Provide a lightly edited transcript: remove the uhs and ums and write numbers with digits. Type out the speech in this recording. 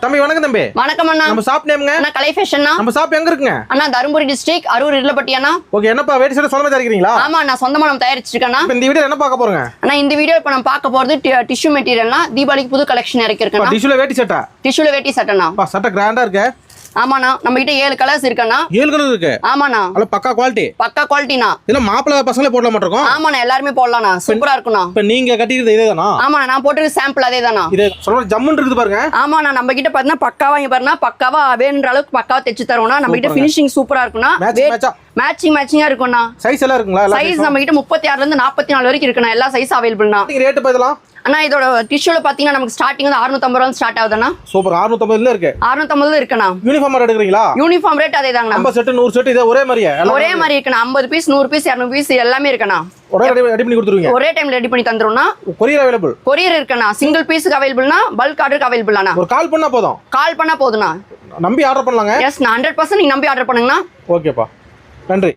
தம்பி வணக்கம் தம்பி. வணக்கம் அண்ணா. நம்ம ஷாப் நேம்ங்க? அண்ணா கலை ஃபேஷன்னா. நம்ம ஷாப் எங்க இருக்குங்க? அண்ணா தருமபுரி டிஸ்ட்ரிக்ட் அரூர் இல்லப்பட்டி அண்ணா. ஓகே, என்னப்பா வேட்டி சட்டை சொந்தமா தயாரிக்கிறீங்களா? ஆமா அண்ணா, சொந்தமா நம்ம தயாரிச்சிருக்கேன். இப்போ இந்த வீடியோ என்ன பார்க்க போறோங்க? அண்ணா இந்த வீடியோ இப்போ நம்ம பார்க்க போறது டிஷ்யூ மெட்டீரியல்னா தீபாவளிக்கு புது கலெக்ஷன் இறக்கிருக்கேன். டிஷ்யூல வேட்டி சட்டை. டிஷ்யூல வேட்டி சட்டைண்ணா. சட்டை கிராண்டா இருக்கு. ஆமாண்ணா, நம்ம கிட்ட 7 கலர்ஸ் இருக்குண்ணா. 7 கலர் இருக்கு. ஆமாண்ணா, அல்ல பக்கா குவாலிட்டி. பக்கா குவாலிட்டினா. இல்ல மாப்பிள்ளை பசங்களே போடல மாட்டோம். ஆமாண்ணா, எல்லாரும் போடலாம்ண்ணா. சூப்பரா இருக்குண்ணா. இப்போ நீங்க கட்டிக்கிறது இதேதானா? ஆமாண்ணா, நான் போட்டுருக்க சாம்பிள் அதேதானா. இது சொல்ற ஜம்முன்னு இருக்குது பாருங்க. ஆமாண்ணா, நம்ம கிட்ட பார்த்தீங்கன்னா பக்காவா இங்க பாருங்க, பக்காவா வேணுன்ற அளவுக்கு பக்காவா தைச்சு தருவோம்னா. நம்ம கிட்ட ஃபினிஷிங் சூப்பரா இருக்குண்ணா. மேட்சிங்கா இருக்கும்ண்ணா. சைஸ் எல்லாம் இருக்குங்களா? சைஸ் நம்ம கிட்ட 36ல இருந்து 44 வரைக்கும் இருக்குண்ணா. எல்லா சைஸ் அவைலபிள்ண்ணா. ரேட் பார்த்தலாம் அண்ணா, இதோட டிஷ்யூல பாத்தீங்கன்னா நமக்கு ஸ்டார்டிங் வந்து 650 ரூபாய் ஸ்டார்ட் ஆகுதுண்ணா. சூப்பர். 650ல இருக்கு. 650 இருக்குண்ணா. யூனிஃபார்ம் எடுக்கறீங்களா? யூனிஃபார்ம் ரேட் அதேதாங்கண்ணா. 50 செட் 100 செட் இது ஒரே மாதிரியே ஒரே மாதிரி இருக்குண்ணா. 50 பீஸ் 100 பீஸ் 200 பீஸ் எல்லாமே இருக்குண்ணா. ஒரே ரெடி பண்ணி கொடுத்துருவீங்க? ஒரே டைம்ல ரெடி பண்ணி தந்துருவோம்னா. Courier available? கொரியர் இருக்குண்ணா. சிங்கிள் பீஸ்க்கு அவைலபிள்னா, பல்க் ஆர்டருக்கு அவைலபிள்னா. ஒரு கால் பண்ணா போதும். கால் பண்ணா போதுண்ணா. நம்பி ஆர்டர் பண்ணலாங்க? எஸ், 100% நீங்க நம்பி ஆர்டர் பண்ணுங்கண்ணா. ஓகேப்பா, நன்றி.